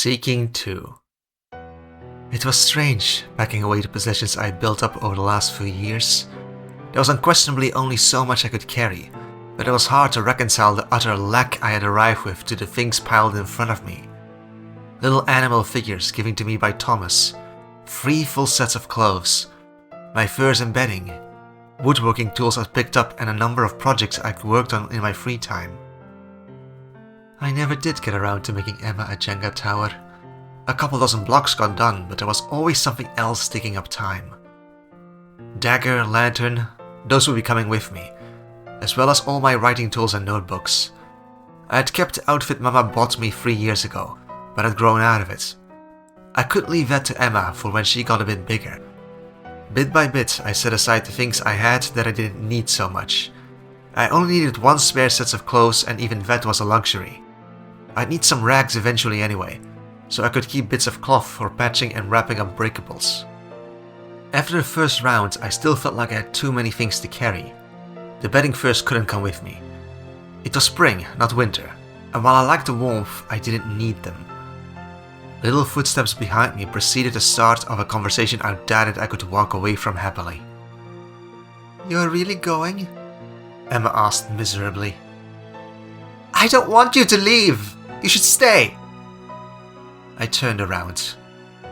Seeking 2. It was strange, packing away the possessions I had built up over the last few years. There was unquestionably only so much I could carry, but it was hard to reconcile the utter lack I had arrived with to the things piled in front of me. Little animal figures given to me by Thomas, 3 full sets of clothes, my furs and bedding, woodworking tools I'd picked up, and a number of projects I'd worked on in my free time. I never did get around to making Emma a Jenga tower. A couple dozen blocks got done, but there was always something else taking up time. Dagger, lantern, those would be coming with me, as well as all my writing tools and notebooks. I had kept the outfit Mama bought me 3 years ago, but had grown out of it. I couldn't leave that to Emma for when she got a bit bigger. Bit by bit, I set aside the things I had that I didn't need so much. I only needed 1 spare set of clothes, and even that was a luxury. I'd need some rags eventually anyway, so I could keep bits of cloth for patching and wrapping up breakables. After the first round, I still felt like I had too many things to carry. The bedding furs couldn't come with me. It was spring, not winter, and while I liked the warmth, I didn't need them. Little footsteps behind me preceded the start of a conversation I doubted I could walk away from happily. "You're really going?" Emma asked miserably. "I don't want you to leave! You should stay!" I turned around.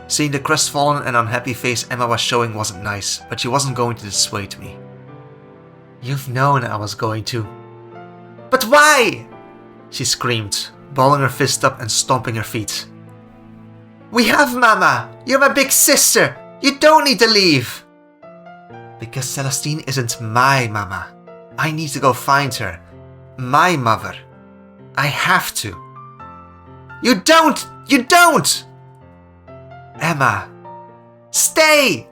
Seeing the crestfallen and unhappy face Emma was showing wasn't nice, but she wasn't going to dissuade me. "You've known I was going to." "But why?" she screamed, balling her fist up and stomping her feet. "We have Mama! You're my big sister! You don't need to leave!" "Because Celestine isn't my Mama. I need to go find her. My mother. I have to." "You don't! You don't!" "Emma, stay!"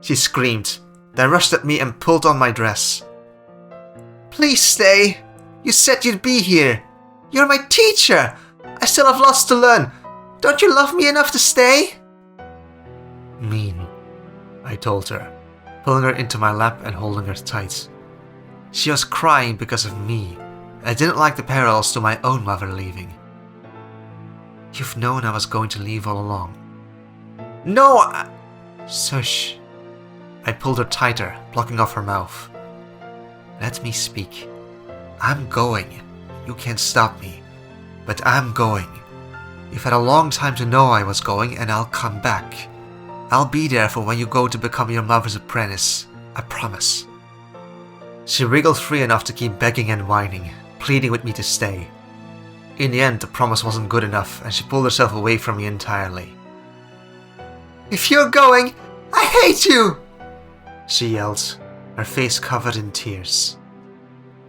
she screamed, then rushed at me and pulled on my dress. "Please stay. You said you'd be here. You're my teacher. I still have lots to learn. Don't you love me enough to stay?" "Mean," I told her, pulling her into my lap and holding her tight. She was crying because of me. I didn't like the parallels to my own mother leaving. "You've known I was going to leave all along." "No, Shush." I pulled her tighter, blocking off her mouth. "Let me speak. I'm going. You can't stop me. But I'm going. You've had a long time to know I was going, and I'll come back. I'll be there for when you go to become your mother's apprentice. I promise." She wriggled free enough to keep begging and whining, pleading with me to stay. In the end, the promise wasn't good enough, and she pulled herself away from me entirely. "If you're going, I hate you!" she yelled, her face covered in tears.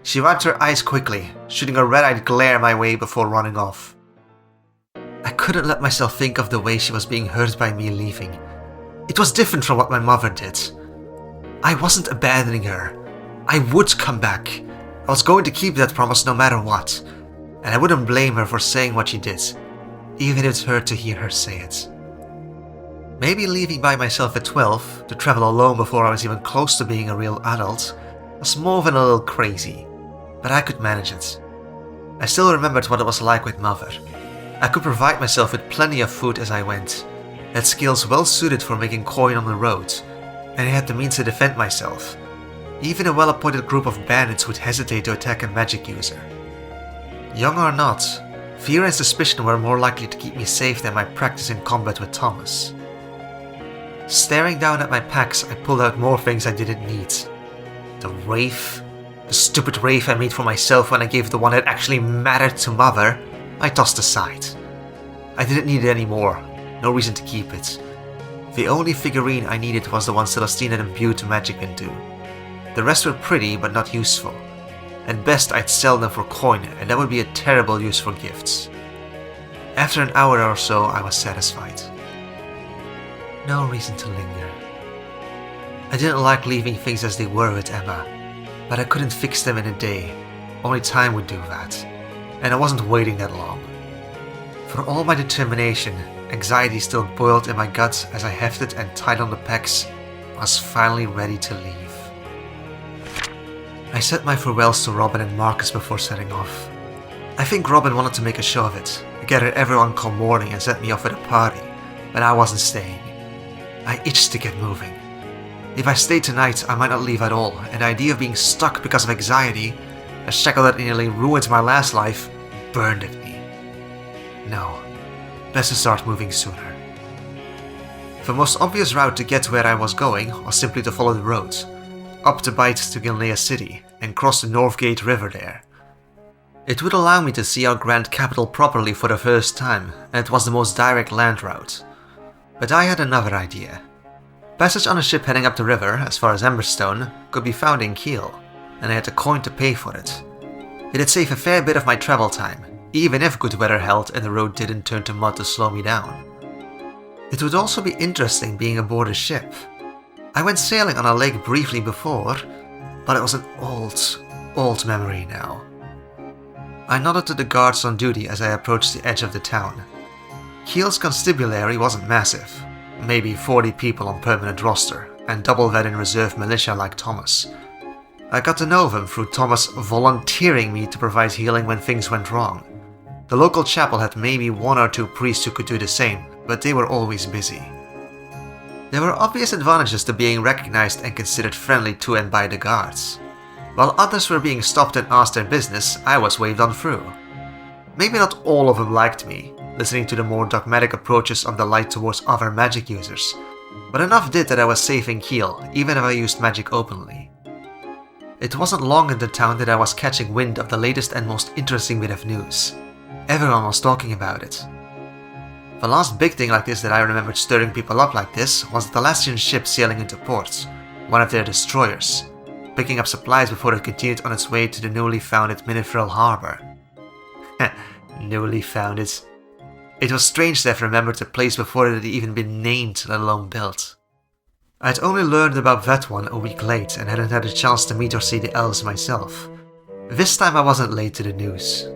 She wiped her eyes quickly, shooting a red-eyed glare my way before running off. I couldn't let myself think of the way she was being hurt by me leaving. It was different from what my mother did. I wasn't abandoning her. I would come back. I was going to keep that promise no matter what, and I wouldn't blame her for saying what she did, even if it hurt to hear her say it. Maybe leaving by myself at 12, to travel alone before I was even close to being a real adult, was more than a little crazy, but I could manage it. I still remembered what it was like with Mother. I could provide myself with plenty of food as I went, had skills well suited for making coin on the road, and I had the means to defend myself. Even a well-appointed group of bandits would hesitate to attack a magic user. Young or not, fear and suspicion were more likely to keep me safe than my practice in combat with Thomas. Staring down at my packs, I pulled out more things I didn't need. The wraith, the stupid wraith I made for myself when I gave the one that actually mattered to Mother, I tossed aside. I didn't need it anymore, no reason to keep it. The only figurine I needed was the one Celestine had imbued magic into. The rest were pretty but not useful. At best I'd sell them for coin, and that would be a terrible use for gifts. After an hour or so I was satisfied. No reason to linger. I didn't like leaving things as they were with Emma, but I couldn't fix them in a day. Only time would do that, and I wasn't waiting that long. For all my determination, anxiety still boiled in my guts as I hefted and tied on the packs. I was finally ready to leave. I said my farewells to Robin and Marcus before setting off. I think Robin wanted to make a show of it. He gathered everyone come morning and sent me off at a party, but I wasn't staying. I itched to get moving. If I stayed tonight, I might not leave at all, and the idea of being stuck because of anxiety, a shackle that nearly ruined my last life, burned at me. No, best to start moving sooner. The most obvious route to get to where I was going was simply to follow the road, up the bight to Gilnea City, and cross the Northgate River there. It would allow me to see our grand capital properly for the first time, and it was the most direct land route. But I had another idea. Passage on a ship heading up the river, as far as Emberstone, could be found in Kiel, and I had a coin to pay for it. It'd save a fair bit of my travel time, even if good weather held and the road didn't turn to mud to slow me down. It would also be interesting being aboard a ship. I went sailing on a lake briefly before, but it was an old memory now. I nodded to the guards on duty as I approached the edge of the town. Kiel's constabulary wasn't massive, maybe 40 people on permanent roster, and double that in reserve militia like Thomas. I got to know them through Thomas volunteering me to provide healing when things went wrong. The local chapel had maybe 1 or 2 priests who could do the same, but they were always busy. There were obvious advantages to being recognized and considered friendly to and by the guards. While others were being stopped and asked their business, I was waved on through. Maybe not all of them liked me, listening to the more dogmatic approaches of the light towards other magic users, but enough did that I was safe in Kiel, even if I used magic openly. It wasn't long in the town that I was catching wind of the latest and most interesting bit of news. Everyone was talking about it. The last big thing like this that I remembered stirring people up like this was the Thalassian ship sailing into port, one of their destroyers, picking up supplies before it continued on its way to the newly founded Minifril Harbor. Newly founded. It was strange to have remembered the place before it had even been named, let alone built. I'd only learned about that one a week late and hadn't had a chance to meet or see the elves myself. This time I wasn't late to the news.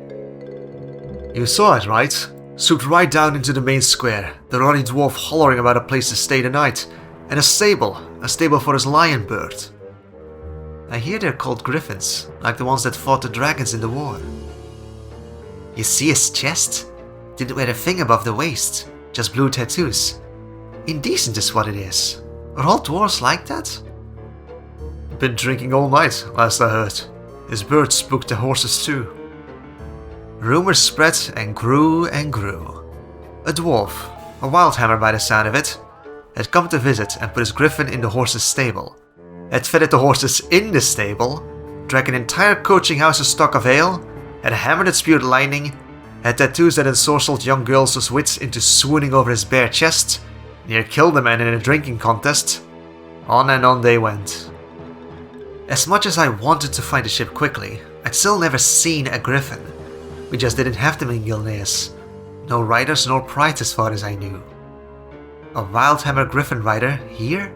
You saw it, right? Swooped right down into the main square, the ruddy dwarf hollering about a place to stay the night, and a stable for his lion bird. I hear they're called griffins, like the ones that fought the dragons in the war. You see his chest? Didn't wear a thing above the waist, just blue tattoos. Indecent is what it is. Are all dwarves like that? Been drinking all night, last I heard. His bird spooked the horses too. Rumors spread and grew and grew. A dwarf, a wildhammer by the sound of it, had come to visit and put his griffin in the horse's stable. Had fed the horses in the stable, drank an entire coaching house's stock of ale, had hammered that spewed lightning, had tattoos that ensorcelled young girls' wits into swooning over his bare chest, near killed a man in a drinking contest. On and on they went. As much as I wanted to find the ship quickly, I'd still never seen a griffin. We just didn't have them in Gilneas. No riders nor pride as far as I knew. A wildhammer griffin rider here?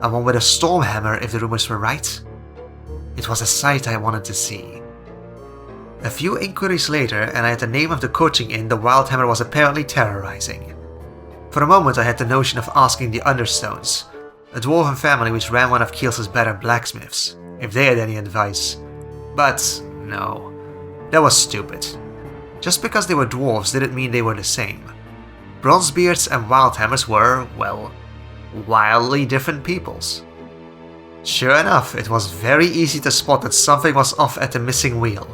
And one with a stormhammer if the rumors were right? It was a sight I wanted to see. A few inquiries later, and I had the name of the coaching inn the wildhammer was apparently terrorizing. For a moment I had the notion of asking the Understones, a dwarven family which ran one of Kiel's better blacksmiths, if they had any advice. But no, that was stupid. Just because they were dwarves didn't mean they were the same. Bronzebeards and wildhammers were, well, wildly different peoples. Sure enough, it was very easy to spot that something was off at the missing wheel.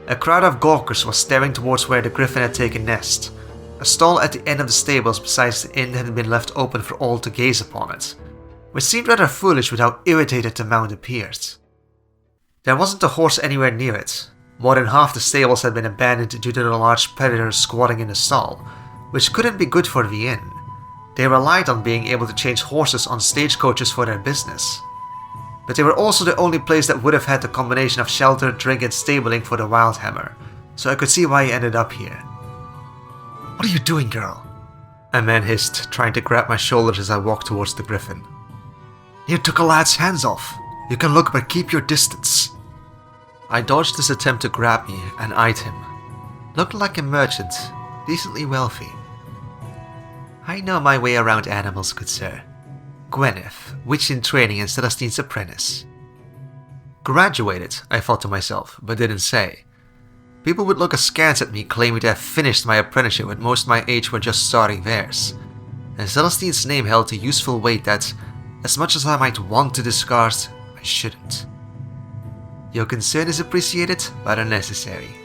A crowd of gawkers was staring towards where the griffin had taken nest. A stall at the end of the stables besides the inn had been left open for all to gaze upon it, which seemed rather foolish with how irritated the mount appeared. There wasn't a horse anywhere near it. More than half the stables had been abandoned due to the large predators squatting in the stall, which couldn't be good for the inn. They relied on being able to change horses on stagecoaches for their business. But they were also the only place that would have had the combination of shelter, drink and stabling for the wildhammer, so I could see why he ended up here. What are you doing, girl? A man hissed, trying to grab my shoulders as I walked towards the griffin. You took a lad's hands off. You can look but keep your distance. I dodged his attempt to grab me and eyed him. Looked like a merchant, decently wealthy. I know my way around animals, good sir. Gwyneth, witch in training and Celestine's apprentice. Graduated, I thought to myself, but didn't say. people would look askance at me, claiming to have finished my apprenticeship when most my age were just starting theirs. And Celestine's name held a useful weight that, as much as I might want to discard, I shouldn't. Your concern is appreciated, but unnecessary.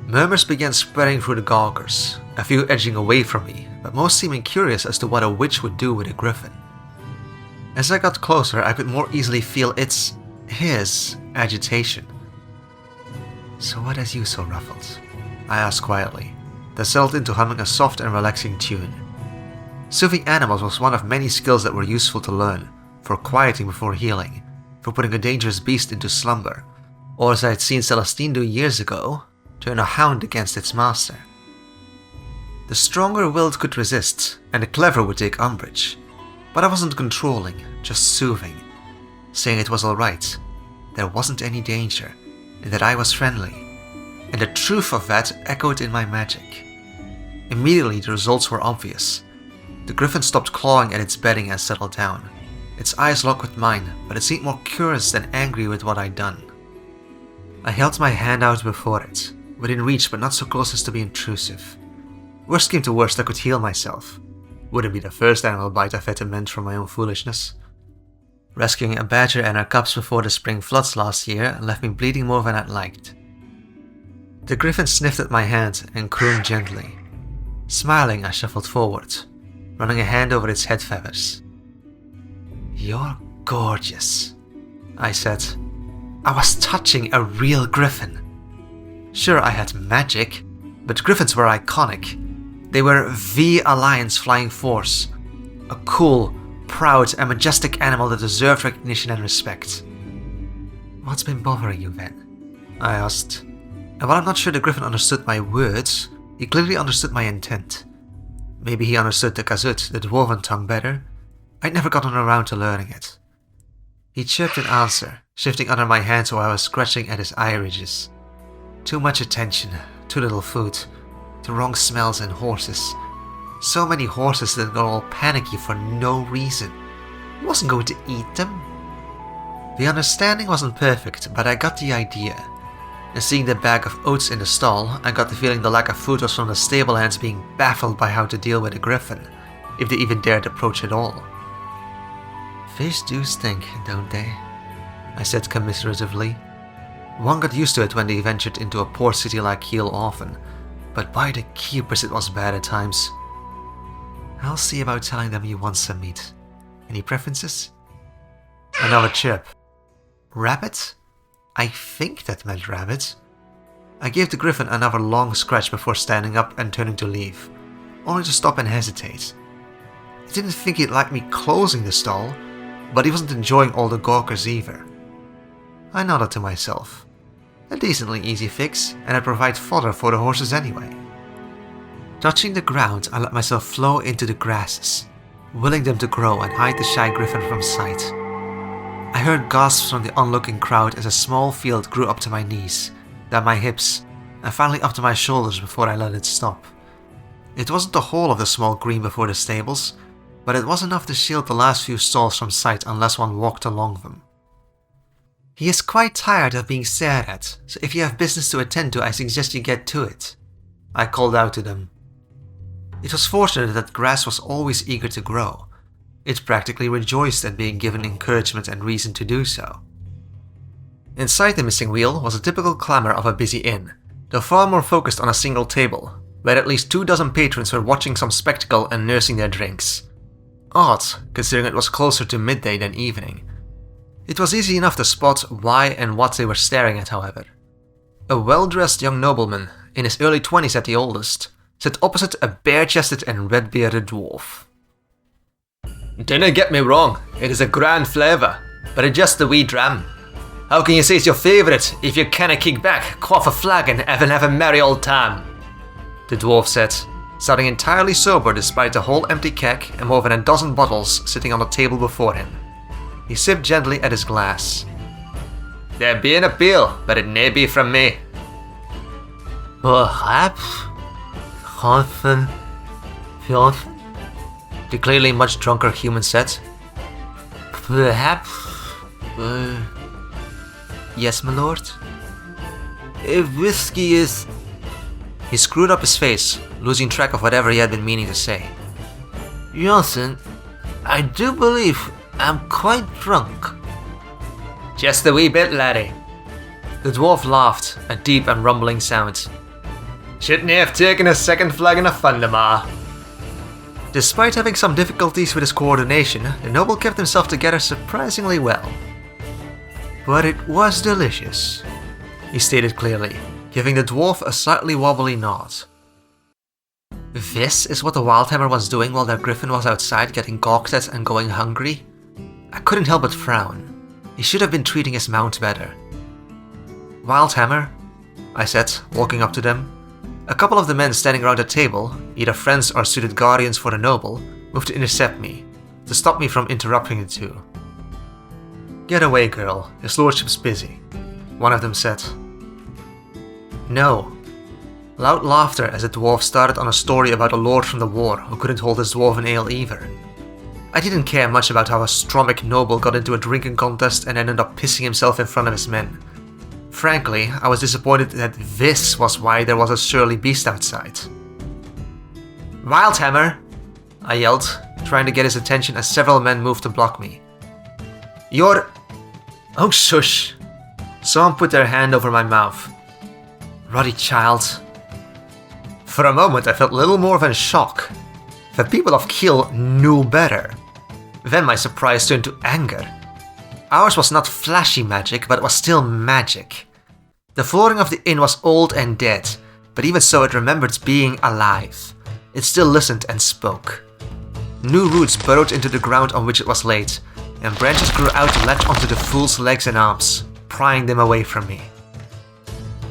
Murmurs began spreading through the gawkers, a few edging away from me, but most seeming curious as to what a witch would do with a griffin. As I got closer, I could more easily feel his agitation. So what has you so ruffled? I asked quietly, then settled into humming a soft and relaxing tune. Soothing animals was one of many skills that were useful to learn, for quieting before healing, for putting a dangerous beast into slumber, or as I had seen Celestine do years ago, turn a hound against its master. The stronger-willed could resist, and the clever would take umbrage, but I wasn't controlling, just soothing, saying it was alright, there wasn't any danger, and that I was friendly, and the truth of that echoed in my magic. Immediately the results were obvious. The griffin stopped clawing at its bedding and settled down. Its eyes locked with mine, but it seemed more curious than angry with what I'd done. I held my hand out before it, within reach but not so close as to be intrusive. Worst came to worst, I could heal myself. Wouldn't be the first animal bite I've had to mend from my own foolishness. Rescuing a badger and her cubs before the spring floods last year left me bleeding more than I'd liked. The griffin sniffed at my hand and crooned gently. Smiling, I shuffled forward, running a hand over its head feathers. "You're gorgeous," I said. I was touching a real griffin. Sure, I had magic, but griffins were iconic. They were the Alliance flying force. A cool, proud, and majestic animal that deserved recognition and respect. "What's been bothering you then?" I asked. And while I'm not sure the griffin understood my words, he clearly understood my intent. Maybe he understood the Kazut, the dwarven tongue, better. I'd never gotten around to learning it. He chirped in answer, shifting under my hands while I was scratching at his eye ridges. Too much attention, too little food, the wrong smells and horses. So many horses that got all panicky for no reason. He wasn't going to eat them. The understanding wasn't perfect, but I got the idea. And seeing the bag of oats in the stall, I got the feeling the lack of food was from the stable hands being baffled by how to deal with a griffin, if they even dared approach at all. "Fish do stink, don't they?" I said commiseratively. One got used to it when they ventured into a poor city like Kiel often, but by the keepers it was bad at times. "I'll see about telling them you want some meat. Any preferences?" Another chirp. "Rabbit?" I think that meant rabbit. I gave the griffin another long scratch before standing up and turning to leave, only to stop and hesitate. I didn't think he'd like me closing the stall, but he wasn't enjoying all the gawkers either. I nodded to myself. A decently easy fix, and I'd provide fodder for the horses anyway. Touching the ground, I let myself flow into the grasses, willing them to grow and hide the shy griffin from sight. I heard gasps from the onlooking crowd as a small field grew up to my knees, down my hips, and finally up to my shoulders before I let it stop. It wasn't the whole of the small green before the stables, but it was enough to shield the last few stalls from sight unless one walked along them. "He is quite tired of being stared at, so if you have business to attend to, I suggest you get to it," I called out to them. It was fortunate that grass was always eager to grow. It practically rejoiced at being given encouragement and reason to do so. Inside the missing wheel was a typical clamor of a busy inn, though far more focused on a single table, where at least 24 patrons were watching some spectacle and nursing their drinks. Odd, considering it was closer to midday than evening. It was easy enough to spot why and what they were staring at, however. A well-dressed young nobleman, in his early 20s at the oldest, sat opposite a bare-chested and red-bearded dwarf. "Dinna get me wrong, it is a grand flavour, but it's just a wee dram. How can you say it's your favourite if you canna kick back, quaff a flagon, and have a merry old time?" the dwarf said, sounding entirely sober despite the whole empty keg and more than a dozen bottles sitting on the table before him. He sipped gently at his glass. "There be an appeal, but it nae be from me." "Perhaps, Hansen, Johnson," the clearly much drunker human said. "Perhaps, yes, my lord." If whiskey is... He screwed up his face, losing track of whatever he had been meaning to say. Johnson, I do believe I'm quite drunk. Just a wee bit, laddie. The dwarf laughed, a deep and rumbling sound. Shouldn't you have taken a second flagon of Thundermar? Despite having some difficulties with his coordination, the noble kept himself together surprisingly well. But it was delicious, he stated clearly, giving the dwarf a slightly wobbly nod. This is what the Wildhammer was doing while their griffin was outside getting gawked at and going hungry? I couldn't help but frown. He should have been treating his mount better. Wildhammer, I said, walking up to them. A couple of the men standing around the table, either friends or suited guardians for the noble, moved to intercept me, to stop me from interrupting the two. Get away, girl, his lordship's busy, one of them said. No. Loud laughter as the dwarf started on a story about a lord from the war who couldn't hold his dwarven ale either. I didn't care much about how a Stromic noble got into a drinking contest and ended up pissing himself in front of his men. Frankly, I was disappointed that this was why there was a surly beast outside. Wildhammer! I yelled, trying to get his attention as several men moved to block me. You're... Oh shush! Someone put their hand over my mouth. Ruddy child. For a moment I felt little more than shock. The people of Kiel knew better. Then my surprise turned to anger. Ours was not flashy magic, but it was still magic. The flooring of the inn was old and dead, but even so it remembered being alive. It still listened and spoke. New roots burrowed into the ground on which it was laid, and branches grew out to latch onto the fool's legs and arms, prying them away from me.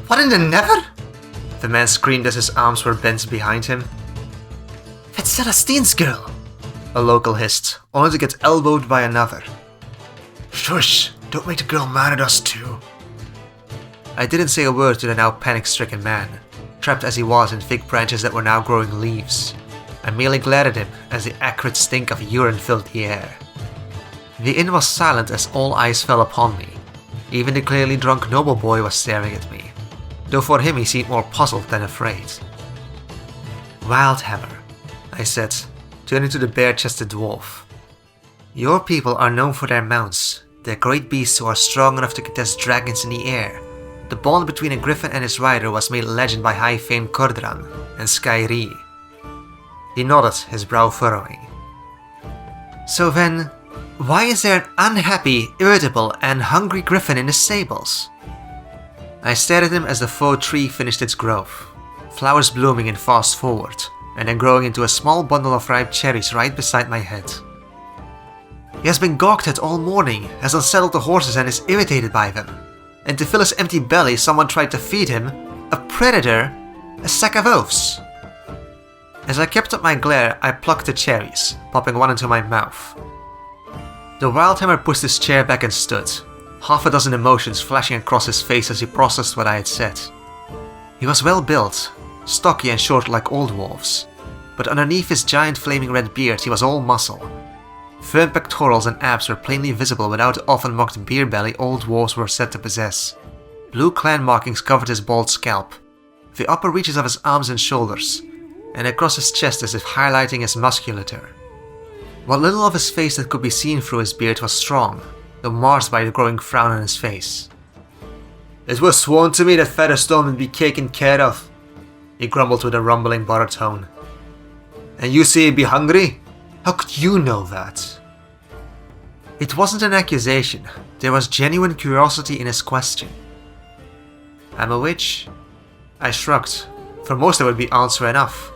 What in the never? The man screamed as his arms were bent behind him. That's Celestine's girl, a local hissed, only to get elbowed by another. Shush, don't make the girl mad at us too. I didn't say a word to the now panic-stricken man, trapped as he was in thick branches that were now growing leaves. I merely glared at him as the acrid stink of urine filled the air. The inn was silent as all eyes fell upon me. Even the clearly drunk noble boy was staring at me, though for him he seemed more puzzled than afraid. Wildhammer, I said, turning to the bare-chested dwarf. Your people are known for their mounts, their great beasts who are strong enough to contest dragons in the air. The bond between a griffin and his rider was made legend by high-famed Cordran and Skyri. He nodded, his brow furrowing. So then, why is there an unhappy, irritable, and hungry griffin in the stables? I stared at him as the faux tree finished its growth, flowers blooming in fast forward, and then growing into a small bundle of ripe cherries right beside my head. He has been gawked at all morning, has unsettled the horses and is irritated by them. And to fill his empty belly, someone tried to feed him, a predator, a sack of oafs. As I kept up my glare, I plucked the cherries, popping one into my mouth. The Wildhammer pushed his chair back and stood, half a dozen emotions flashing across his face as he processed what I had said. He was well built, stocky and short like all dwarves, but underneath his giant flaming red beard he was all muscle. Firm pectorals and abs were plainly visible without the often mocked beer belly all dwarves were said to possess. Blue clan markings covered his bald scalp, the upper reaches of his arms and shoulders, and across his chest as if highlighting his musculature. What little of his face that could be seen through his beard was strong, though marred by the growing frown on his face. It was sworn to me that Featherstone would be taken care of, he grumbled with a rumbling baritone. And you say he'd be hungry? How could you know that? It wasn't an accusation, there was genuine curiosity in his question. I'm a witch? I shrugged. For most it would be answer enough.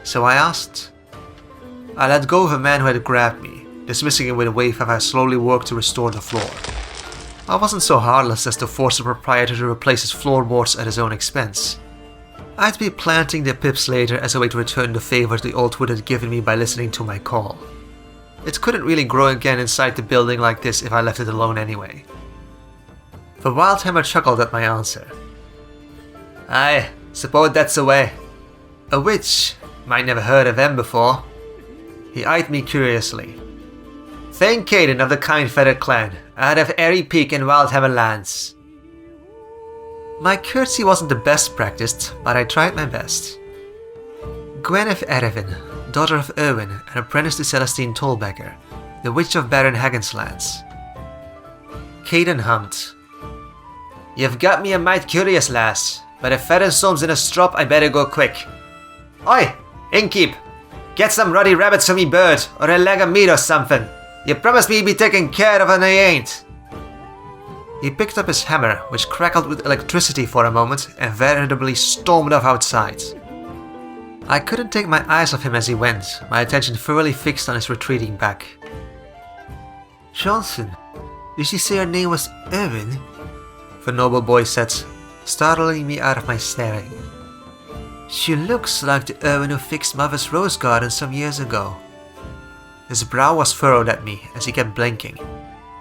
So I asked. I let go of a man who had grabbed me, dismissing him with a wave as I slowly worked to restore the floor. I wasn't so heartless as to force the proprietor to replace his floorboards at his own expense. I'd be planting the pips later as a way to return the favor the old wood had given me by listening to my call. It couldn't really grow again inside the building like this if I left it alone anyway. The Wildhammer chuckled at my answer. Aye, suppose that's the way. A witch? Might never heard of them before. He eyed me curiously. Thane Caden of the Kind Feather clan, out of Airy Peak in Wildhammer lands. My courtesy wasn't the best practiced, but I tried my best. Gwyneth Erevin, daughter of Erwin and apprentice to Celestine Tollbecker, the witch of Baron Hagen's lands. Caden hummed. You've got me a mite curious, lass, but if Featherstorm's in a strop, I better go quick. Oi, innkeep! Get some ruddy rabbits for me bird, or a leg of meat or something. You promised me you'd be taken care of and I ain't. He picked up his hammer, which crackled with electricity for a moment, and veritably stormed off outside. I couldn't take my eyes off him as he went, my attention thoroughly fixed on his retreating back. Johnson, did she say her name was Erwin? The noble boy said, startling me out of my staring. She looks like the Erwin who fixed Mother's rose garden some years ago. His brow was furrowed at me as he kept blinking,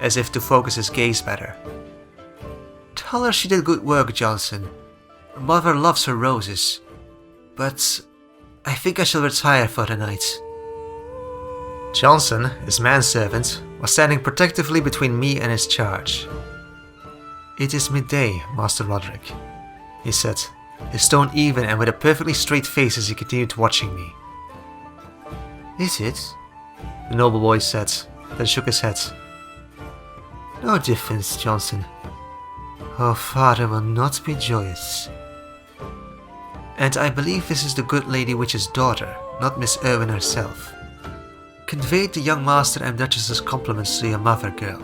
as if to focus his gaze better. Tell her she did good work, Johnson. Mother loves her roses. But I think I shall retire for the night. Johnson, his manservant, was standing protectively between me and his charge. It is midday, Master Roderick, he said, his tone even and with a perfectly straight face as he continued watching me. Is it? The noble boy said, then shook his head. No difference, Johnson. Her father will not be joyous. And I believe this is the good Lady Witch's daughter, not Miss Erwin herself. Conveyed the young master and duchess's compliments to your mother, girl,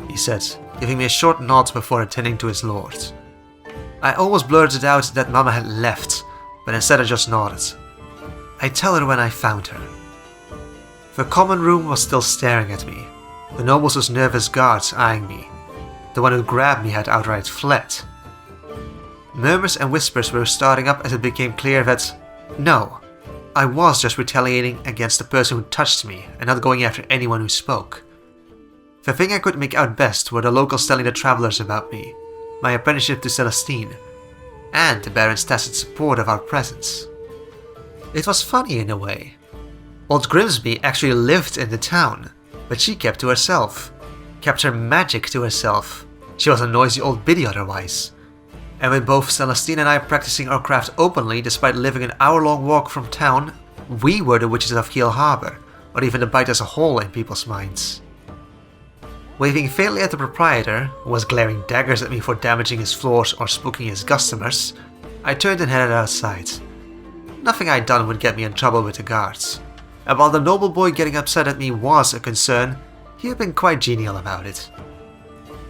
he said, giving me a short nod before attending to his lord. I almost blurted out that Mama had left, but instead I just nodded. I'd tell her when I found her. The common room was still staring at me, the nobles' nervous guards eyeing me. The one who grabbed me had outright fled. Murmurs and whispers were starting up as it became clear that, no, I was just retaliating against the person who touched me and not going after anyone who spoke. The thing I could make out best were the locals telling the travelers about me, my apprenticeship to Celestine, and the Baron's tacit support of our presence. It was funny in a way. Old Grimsby actually lived in the town, but she kept to herself, kept her magic to herself. She was a noisy old biddy otherwise. And with both Celestine and I practicing our craft openly despite living an hour-long walk from town, we were the witches of Kiel Harbor, or even the Bight as a whole in people's minds. Waving faintly at the proprietor, who was glaring daggers at me for damaging his floors or spooking his customers, I turned and headed outside. Nothing I'd done would get me in trouble with the guards, and while the noble boy getting upset at me was a concern, he had been quite genial about it.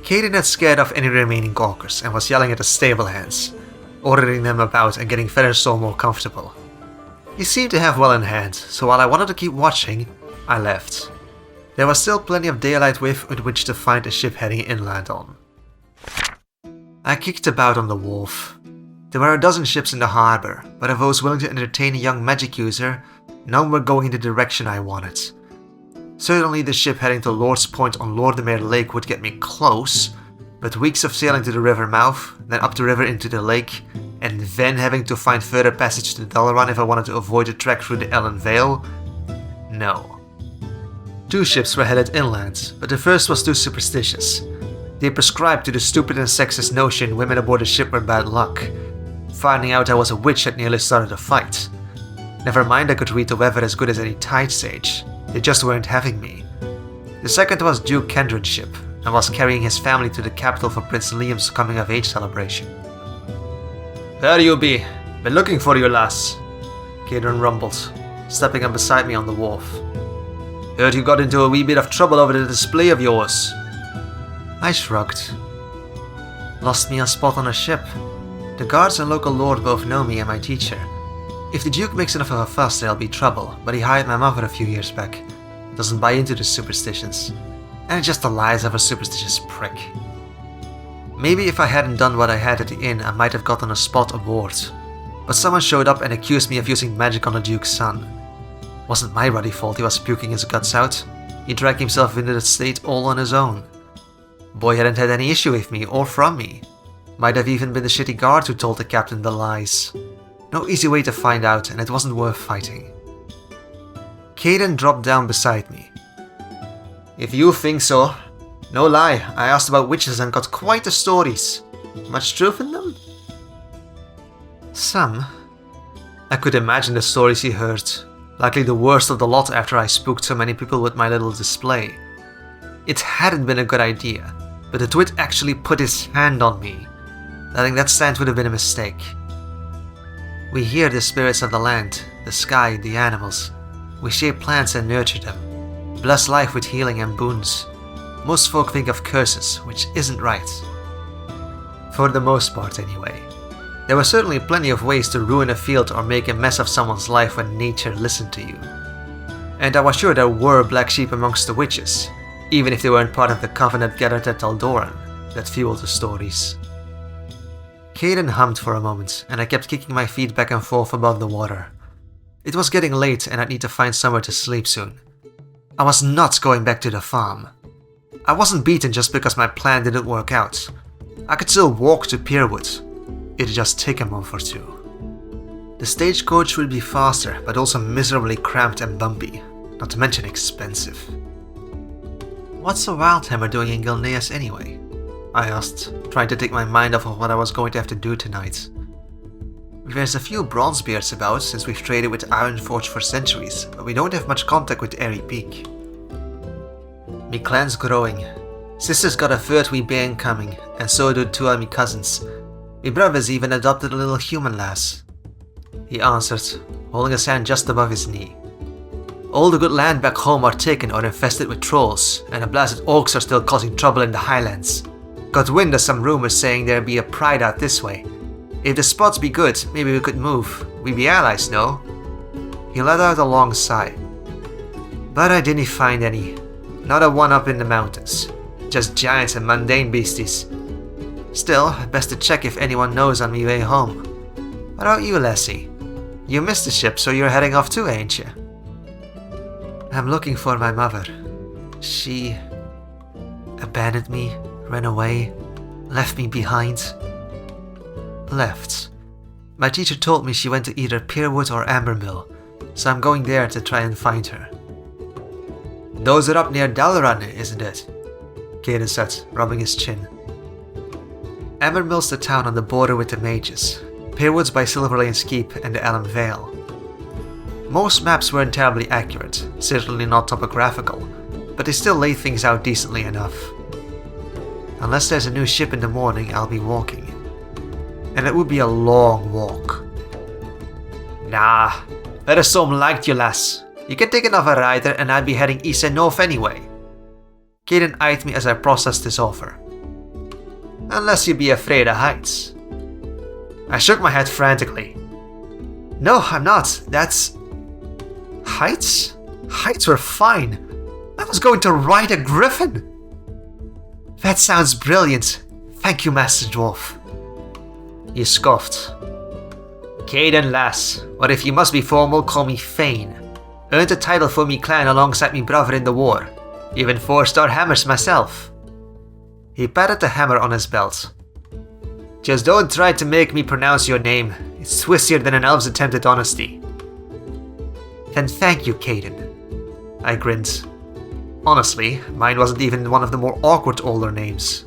Caden had scared off any remaining gawkers and was yelling at the stable hands, ordering them about and getting Featherstorm more comfortable. He seemed to have well in hand, so while I wanted to keep watching, I left. There was still plenty of daylight with which to find a ship heading inland on. I kicked about on the wharf. There were a dozen ships in the harbour, but of those willing to entertain a young magic user, none were going in the direction I wanted. Certainly the ship heading to Lord's Point on Lordemer Lake would get me close, but weeks of sailing to the river mouth, then up the river into the lake, and then having to find further passage to Dalaran if I wanted to avoid the trek through the Ellen Vale? No. 2 ships were headed inland, but the first was too superstitious. They prescribed to the stupid and sexist notion women aboard the ship were bad luck. Finding out I was a witch had nearly started a fight. Never mind I could read the weather as good as any tide sage. They just weren't having me. The second was Duke Kendron's ship, and was carrying his family to the capital for Prince Liam's coming-of-age celebration. There you be. Been looking for you, lass, Kendron rumbled, stepping up beside me on the wharf. Heard you got into a wee bit of trouble over the display of yours. I shrugged. Lost me a spot on a ship. The guards and local lord both know me and my teacher. If the Duke makes enough of a fuss, there'll be trouble, but he hired my mother a few years back. Doesn't buy into the superstitions. And just the lies of a superstitious prick. Maybe if I hadn't done what I had at the inn, I might have gotten a spot aboard. But someone showed up and accused me of using magic on the Duke's son. Wasn't my ruddy fault he was puking his guts out. He dragged himself into that state all on his own. Boy hadn't had any issue with me or from me. Might have even been the shitty guard who told the captain the lies. No easy way to find out, and it wasn't worth fighting. Caden dropped down beside me. If you think so. No lie, I asked about witches and got quite the stories. Much truth in them? Some. I could imagine the stories he heard, likely the worst of the lot after I spooked so many people with my little display. It hadn't been a good idea, but the twit actually put his hand on me. Letting that stand would have been a mistake. We hear the spirits of the land, the sky, the animals. We shape plants and nurture them, bless life with healing and boons. Most folk think of curses, which isn't right. For the most part anyway. There were certainly plenty of ways to ruin a field or make a mess of someone's life when nature listened to you. And I was sure there were black sheep amongst the witches, even if they weren't part of the covenant gathered at Taldoran that fueled the stories. Caden hummed for a moment, and I kept kicking my feet back and forth above the water. It was getting late and I'd need to find somewhere to sleep soon. I was not going back to the farm. I wasn't beaten just because my plan didn't work out. I could still walk to Pierwood. It'd just take a month or two. The stagecoach would be faster, but also miserably cramped and bumpy, not to mention expensive. What's the Wildhammer doing in Gilneas anyway? I asked, trying to take my mind off of what I was going to have to do tonight. There's a few Bronzebeards about since we've traded with Ironforge for centuries, but we don't have much contact with Airy Peak. Me clan's growing. Sister's got a third wee bairn coming, and so do two of me cousins. Me brother's even adopted a little human lass. He answered, holding his hand just above his knee. All the good land back home are taken or infested with trolls, and the blasted orcs are still causing trouble in the highlands. Got wind of some rumors saying there'd be a pride out this way. If the spots be good, maybe we could move. We be allies, no? He let out a long sigh. But I didn't find any. Not a one up in the mountains. Just giants and mundane beasties. Still, best to check if anyone knows on me way home. What about you, Lassie? You missed the ship, so you're heading off too, ain't you? I'm looking for my mother. She abandoned me, ran away, left me behind. Left. My teacher told me she went to either Pierwood or Ambermill, so I'm going there to try and find her. Those are up near Dalaran, isn't it? Caden said, rubbing his chin. Ambermill's the town on the border with the mages. Pierwood's by Silverlane's Keep and the Elm Vale. Most maps weren't terribly accurate, certainly not topographical, but they still laid things out decently enough. Unless there's a new ship in the morning, I'll be walking. And it would be a long walk. Nah, better some liked you, lass. You can take another rider and I'd be heading east and north anyway. Caden eyed me as I processed this offer. Unless you'd be afraid of heights. I shook my head frantically. No, I'm not. That's... Heights? Heights were fine. I was going to ride a griffin. That sounds brilliant. Thank you, Master Dwarf. He scoffed. Caden, lass, or if you must be formal, call me Fane. Earned a title for me clan alongside me brother in the war. Even 4-star hammers myself. He patted the hammer on his belt. Just don't try to make me pronounce your name. It's twistier than an elf's attempt at honesty. Then thank you, Caden. I grinned. Honestly, mine wasn't even one of the more awkward older names.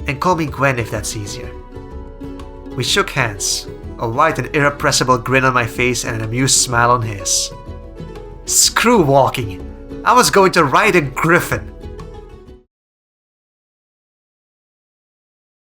And call me Gwen if that's easier. We shook hands, a wide and irrepressible grin on my face and an amused smile on his. Screw walking! I was going to ride a griffin!